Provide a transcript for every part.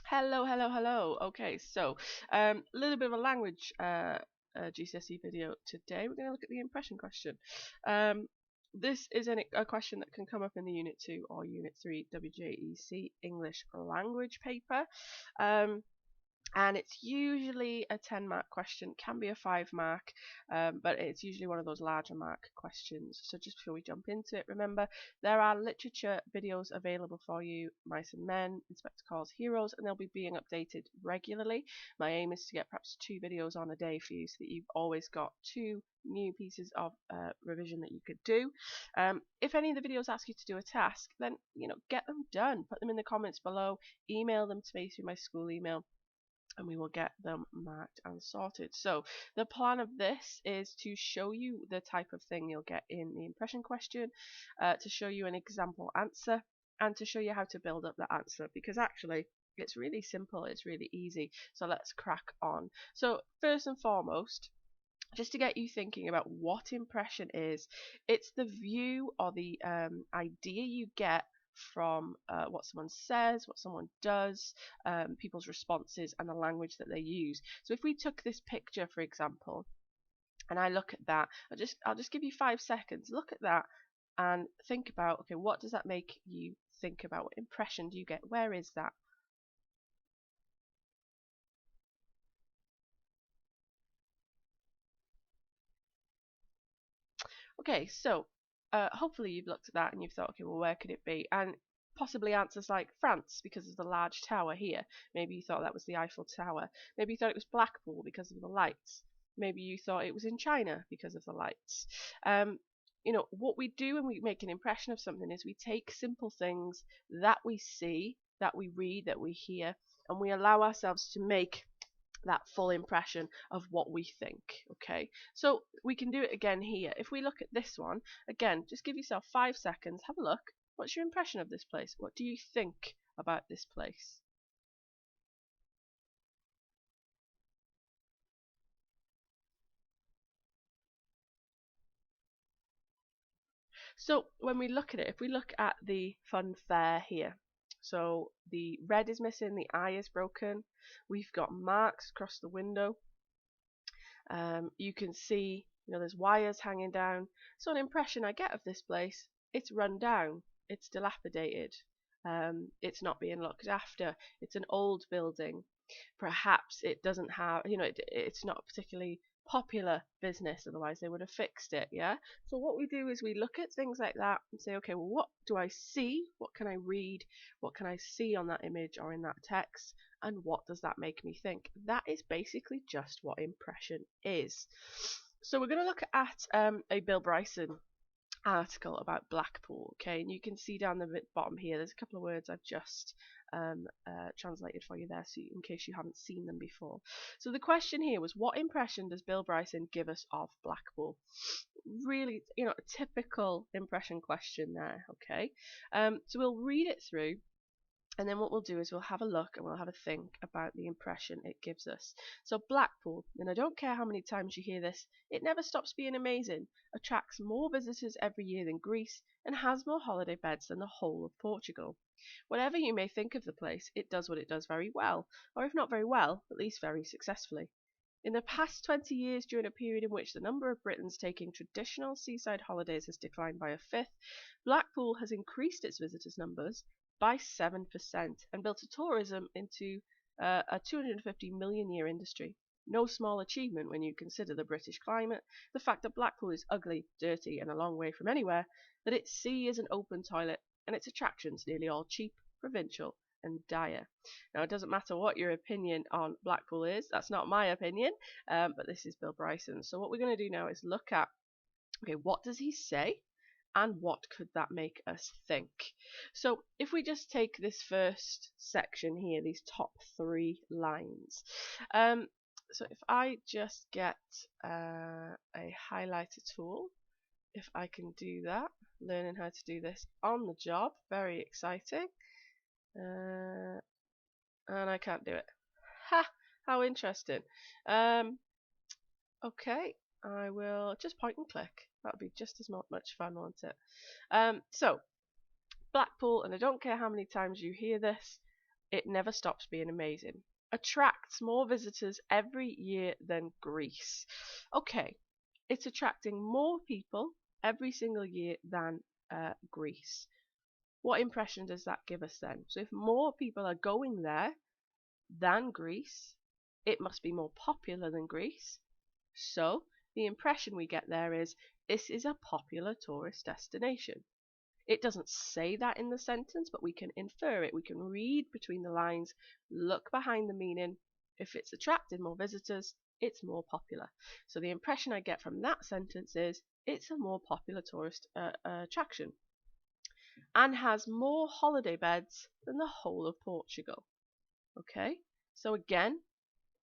Hello, hello, hello. Okay, so a little bit of a language GCSE video today. We're going to look at the impression question. This is a question that can come up in the Unit 2 or Unit 3 WJEC English language paper. And it's usually a 10-mark question, can be a 5-mark, but it's usually one of those larger mark questions. So just before we jump into it, remember there are literature videos available for you, Mice and Men, Inspector Calls Heroes, and they'll be being updated regularly. My aim is to get perhaps 2 videos on a day for you so that you've always got 2 new pieces of revision that you could do. If any of the videos ask you to do a task, then get them done. Put them in the comments below, email them to me through my school email, and we will get them marked and sorted. So the plan of this is to show you the type of thing you'll get in the impression question, to show you an example answer, and to show you how to build up the answer, because actually it's really simple, it's really easy. So let's crack on. So first and foremost, just to get you thinking about what impression is, it's the view or the idea you get from what someone says, what someone does, people's responses, and the language that they use. So if we took this picture, for example, and I look at that, I'll just give you 5 seconds. Look at that and think about, okay, what does that make you think about? What impression do you get? Where is that? Okay, so hopefully you've looked at that and you've thought, okay, well, where could it be? And possibly answers like France because of the large tower here. Maybe you thought that was the Eiffel Tower. Maybe you thought it was Blackpool because of the lights. Maybe you thought it was in China because of the lights. What we do when we make an impression of something is we take simple things that we see, that we read, that we hear, and we allow ourselves to make that full impression of what we think. Okay, so we can do it again here. If we look at this one again, just give yourself 5 seconds, have a look. What's your impression of this place? What do you think about this place? So when we look at it, if we look at the fun fair here, so the red is missing, the eye is broken, we've got marks across the window. You can see, there's wires hanging down. So an impression I get of this place, it's run down, it's dilapidated, it's not being looked after, it's an old building. Perhaps it doesn't have, it's not a particularly popular business, otherwise they would have fixed it. Yeah, so what we do is we look at things like that and say, okay, well, what do I see, what can I read, what can I see on that image or in that text, and what does that make me think? That is basically just what impression is. So we're going to look at a Bill Bryson article about Blackpool, okay, and you can see down the bottom here there's a couple of words I've just translated for you there, so in case you haven't seen them before. So the question here was, what impression does Bill Bryson give us of Blackpool? Really, a typical impression question there. Okay, so we'll read it through, and then what we'll do is we'll have a look and we'll have a think about the impression it gives us. So Blackpool, and I don't care how many times you hear this, it never stops being amazing, attracts more visitors every year than Greece, and has more holiday beds than the whole of Portugal. Whatever you may think of the place, it does what it does very well, or if not very well, at least very successfully. In the past 20 years, during a period in which the number of Britons taking traditional seaside holidays has declined by a fifth, Blackpool has increased its visitors' numbers by 7% and built a tourism into a 250 million year industry. No small achievement when you consider the British climate, the fact that Blackpool is ugly, dirty, and a long way from anywhere, that its sea is an open toilet, and its attractions nearly all cheap, provincial, and dire. Now, it doesn't matter what your opinion on Blackpool is, that's not my opinion, but this is Bill Bryson. So what we're going to do now is look at, okay, what does he say? And what could that make us think? So if we just take this first section here, these top 3 lines. So if I just get a highlighter tool, if I can do that, learning how to do this on the job, very exciting. And I can't do it. Ha! How interesting. Okay, I will just point and click. That'll be just as much fun, won't it? So, Blackpool, and I don't care how many times you hear this, It never stops being amazing. Attracts more visitors every year than Greece. Okay, it's attracting more people every single year than Greece. What impression does that give us then? So if more people are going there than Greece, it must be more popular than Greece. So the impression we get there is this is a popular tourist destination. It doesn't say that in the sentence, but we can infer it. We can read between the lines, look behind the meaning. If it's attracted more visitors, it's more popular. So the impression I get from that sentence is it's a more popular tourist attraction and has more holiday beds than the whole of Portugal. Okay, so again,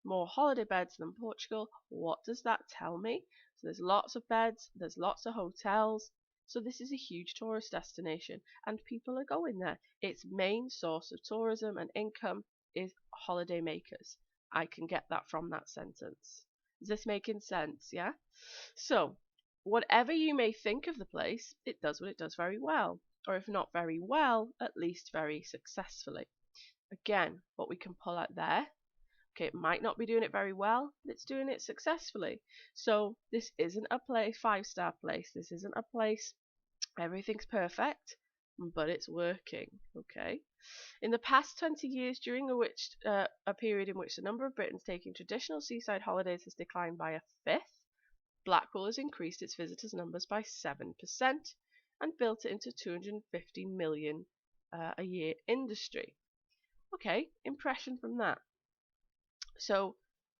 more holiday beds than Portugal. What does that tell me? So there's lots of beds, there's lots of hotels. So this is a huge tourist destination and people are going there. Its main source of tourism and income is holiday makers. I can get that from that sentence. Is this making sense? Yeah? So, whatever you may think of the place, it does what it does very well. Or if not very well, at least very successfully. Again, what we can pull out there. Okay, it might not be doing it very well, but it's doing it successfully. So this isn't a place, 5-star place. This isn't a place everything's perfect, but it's working. Okay. In the past 20 years, during a period in which the number of Britons taking traditional seaside holidays has declined by a fifth, Blackpool has increased its visitors' numbers by 7% and built it into 250 million a year industry. Okay, impression from that. So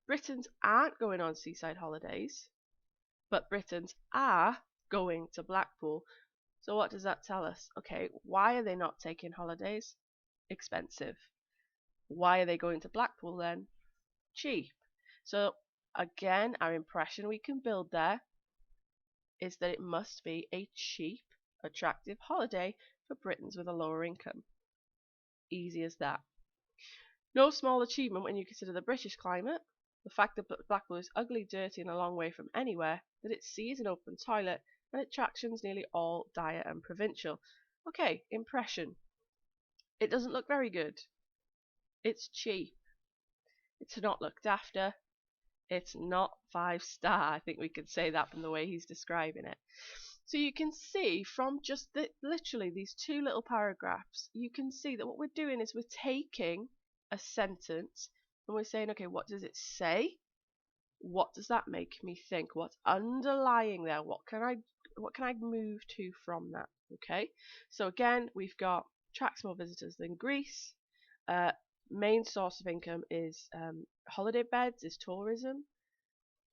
Britons aren't going on seaside holidays, but Britons are going to Blackpool. So what does that tell us? Okay, why are they not taking holidays? Expensive. Why are they going to Blackpool then? Cheap. So again, our impression we can build there is that it must be a cheap, attractive holiday for Britons with a lower income. Easy as that. No small achievement when you consider the British climate, the fact that Blackpool is ugly, dirty and a long way from anywhere, that its sea is an open toilet, and attractions nearly all dire and provincial. Okay, impression. It doesn't look very good. It's cheap. It's not looked after. It's not 5-star. I think we could say that from the way he's describing it. So you can see from just literally these two little paragraphs, you can see that what we're doing is we're taking a sentence and we're saying, okay, what does it say? What does that make me think? What's underlying there? What can I move to from that? Okay, so again, we've got attracts more visitors than Greece. Main source of income is holiday beds, is tourism.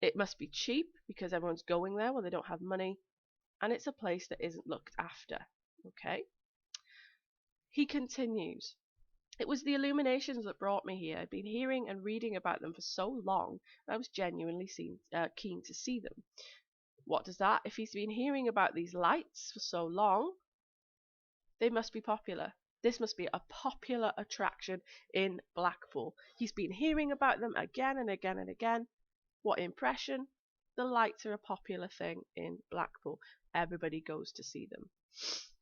It must be cheap because everyone's going there when they don't have money, and it's a place that isn't looked after. Okay. He continues. It was the illuminations that brought me here. I'd been hearing and reading about them for so long, and I was genuinely keen to see them. What does that? If he's been hearing about these lights for so long, they must be popular. This must be a popular attraction in Blackpool. He's been hearing about them again and again and again. What impression? The lights are a popular thing in Blackpool. Everybody goes to see them.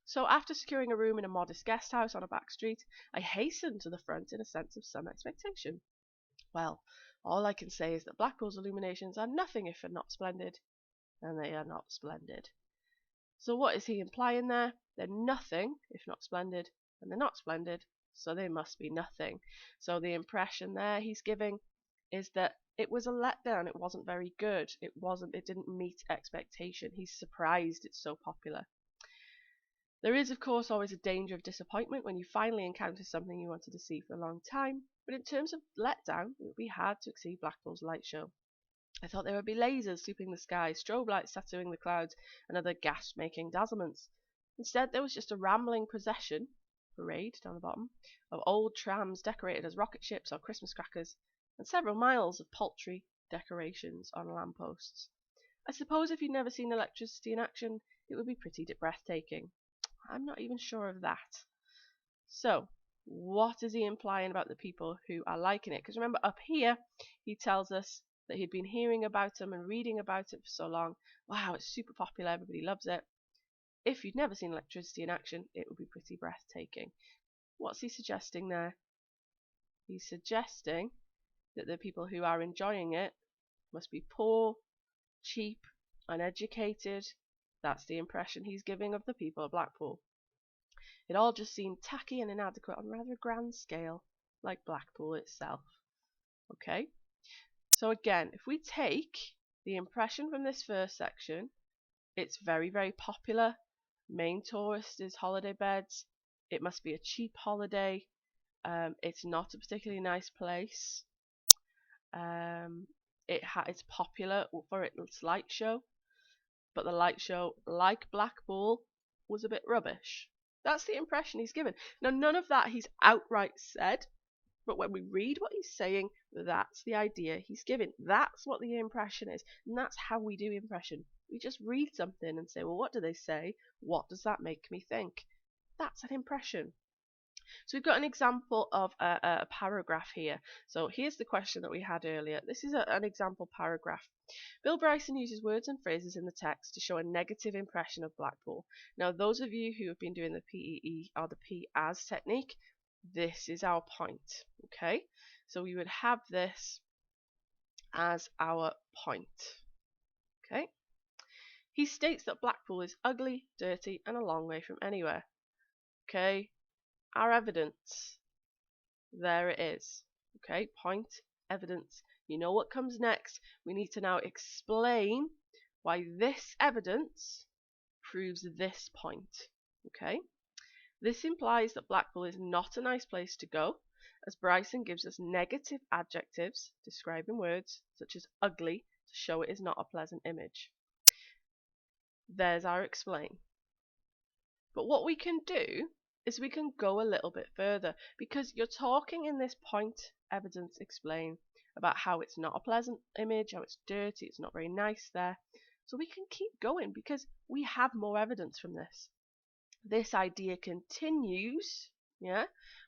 So after securing a room in a modest guest house on a back street, I hastened to the front in a sense of some expectation. Well, all I can say is that Blackpool's illuminations are nothing if not splendid, and they are not splendid. So what is he implying there? They're nothing if not splendid, and they're not splendid, so they must be nothing. So the impression there he's giving is that it was a letdown. It wasn't very good. It didn't meet expectation. He's surprised it's so popular. There is, of course, always a danger of disappointment when you finally encounter something you wanted to see for a long time, but in terms of letdown, it would be hard to exceed Blackpool's light show. I thought there would be lasers sweeping the sky, strobe lights tattooing the clouds, and other gas-making dazzlements. Instead, there was just a rambling parade down the bottom, of old trams decorated as rocket ships or Christmas crackers, and several miles of paltry decorations on lampposts. I suppose if you'd never seen electricity in action, it would be pretty breathtaking. I'm not even sure of that. So, what is he implying about the people who are liking it? Because remember, up here, he tells us that he'd been hearing about them and reading about it for so long. Wow, it's super popular, everybody loves it. If you'd never seen electricity in action, it would be pretty breathtaking. What's he suggesting there? He's suggesting that the people who are enjoying it must be poor, cheap, uneducated. That's the impression he's giving of the people of Blackpool. It all just seemed tacky and inadequate on rather a grand scale, like Blackpool itself. Okay, so again, if we take the impression from this first section, it's very, very popular. Main tourist is holiday beds. It must be a cheap holiday. It's not a particularly nice place. It's popular for its light show, but the light show, like Blackpool, was a bit rubbish. That's the impression he's given. Now, none of that he's outright said, but when we read what he's saying, that's the idea he's giving. That's what the impression is, and that's how we do impression. We just read something and say, well, what do they say? What does that make me think? That's an impression. So we've got an example of a paragraph here. So here's the question that we had earlier. This is an example paragraph. Bill Bryson uses words and phrases in the text to show a negative impression of Blackpool. Now, those of you who have been doing the PEE or the P-as technique, this is our point. Okay, so we would have this as our point. Okay, he states that Blackpool is ugly, dirty, and a long way from anywhere. Okay, our evidence, there it is. Okay, point, evidence. You know what comes next. We need to now explain why this evidence proves this point. Okay, this implies that Blackpool is not a nice place to go, as Bryson gives us negative adjectives describing words such as ugly to show it is not a pleasant image. There's our explain. But what we can do is we can go a little bit further, because you're talking in this point, evidence, explain about how it's not a pleasant image, how it's dirty, it's not very nice there. So we can keep going because we have more evidence from this. This idea continues,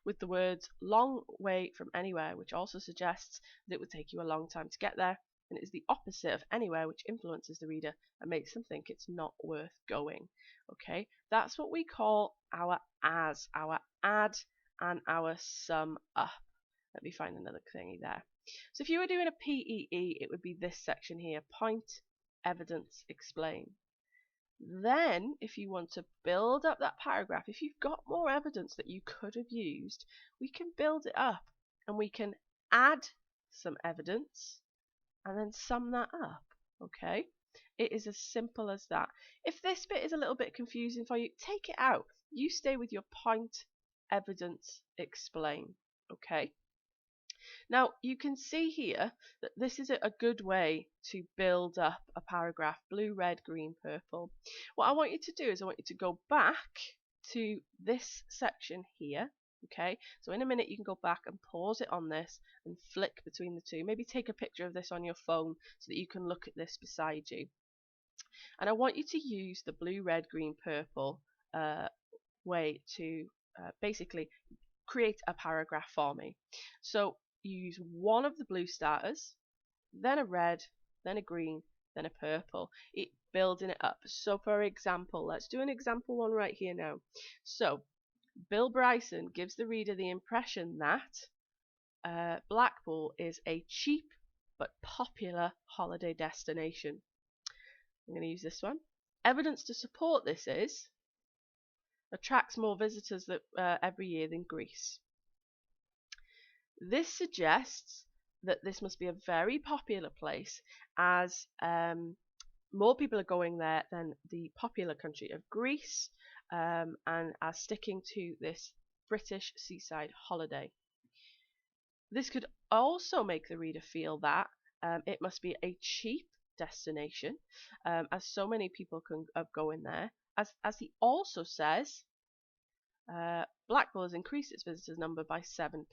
with the words long way from anywhere, which also suggests that it would take you a long time to get there, and it is the opposite of anywhere, which influences the reader and makes them think it's not worth going. Okay, that's what we call our as, our add, and our sum up. Let me find another thingy there. So if you were doing a PEE, it would be this section here: point, evidence, explain. Then, if you want to build up that paragraph, if you've got more evidence that you could have used, we can build it up and we can add some evidence and then sum that up. Okay, it is as simple as that. If this bit is a little bit confusing for you, take it out. You stay with your point, evidence, explain. Okay, now you can see here that this is a good way to build up a paragraph: blue, red, green, purple. What I want you to do is I want you to go back to this section here. Okay, so in a minute you can go back and pause it on this and flick between the two. Maybe take a picture of this on your phone so that you can look at this beside you. And I want you to use the blue, red, green, purple way to basically create a paragraph for me. So you use one of the blue starters, then a red, then a green, then a purple. Building it up. So for example, let's do an example one right here now. So Bill Bryson gives the reader the impression that Blackpool is a cheap but popular holiday destination. I'm going to use this one. Evidence to support this is attracts more visitors every year than Greece. This suggests that this must be a very popular place, as more people are going there than the popular country of Greece, and are sticking to this British seaside holiday. This could also make the reader feel that it must be a cheap destination, as so many people can go in there. As he also says, Blackpool has increased its visitors number by 7%.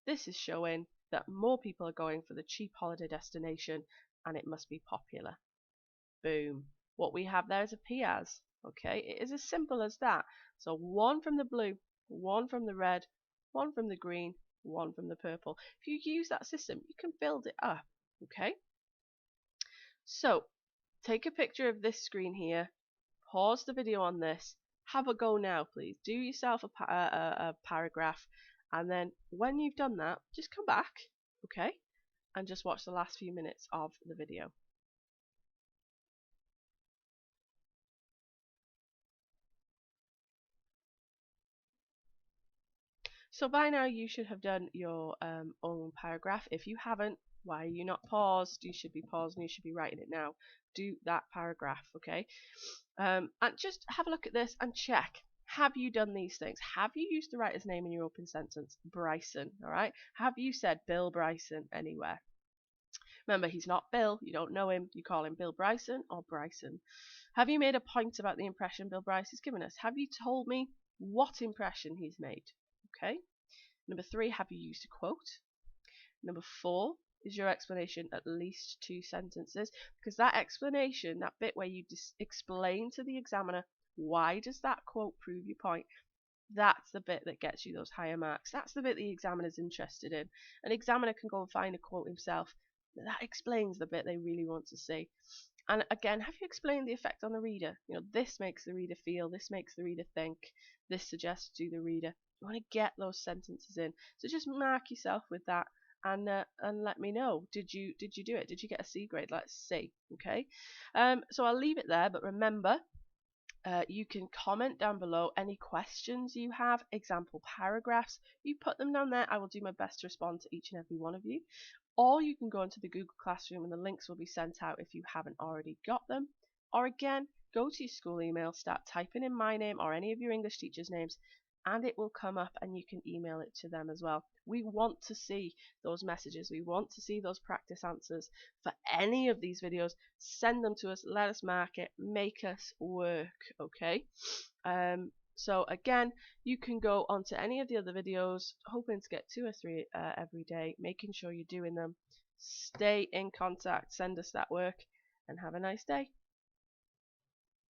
This is showing that more people are going for the cheap holiday destination, and it must be popular. Boom. What we have there is a P-as. Okay, it is as simple as that. So one from the blue, one from the red, one from the green, one from the purple. If you use that system, you can build it up. Okay, so take a picture of this screen here, pause the video on this, have a go now please. Do yourself a paragraph And then when you've done that, just come back, okay, and just watch the last few minutes of the video. So by now you should have done your own paragraph. If you haven't, why are you not paused? You should be paused and you should be writing it now. Do that paragraph, okay? And just have a look at this and check. Have you done these things? Have you used the writer's name in your open sentence? Bryson, all right? Have you said Bill Bryson anywhere? Remember, he's not Bill. You don't know him. You call him Bill Bryson or Bryson. Have you made a point about the impression Bill Bryce has given us? Have you told me what impression he's made? Okay. Number 3, have you used a quote? Number 4, is your explanation at least 2 sentences? Because that explanation, that bit where you explain to the examiner why does that quote prove your point, that's the bit that gets you those higher marks. That's the bit the examiner's interested in. An examiner can go and find a quote himself. That explains the bit they really want to see. And again, have you explained the effect on the reader? You know, this makes the reader feel, this makes the reader think, this suggests to the reader. You want to get those sentences in. So just mark yourself with that and let me know. Did you do it? Did you get a C grade? Let's see. Okay. So I'll leave it there, but remember, you can comment down below any questions you have, example paragraphs. You put them down there. I will do my best to respond to each and every one of you. Or you can go into the Google Classroom and the links will be sent out if you haven't already got them. Or again, go to your school email, start typing in my name or any of your English teachers' names, and it will come up and you can email it to them as well. We want to see those messages. We want to see those practice answers for any of these videos. Send them to us, let us mark it, make us work, okay? So again, you can go onto any of the other videos, hoping to get 2 or 3 every day, making sure you're doing them. Stay in contact, send us that work, and have a nice day.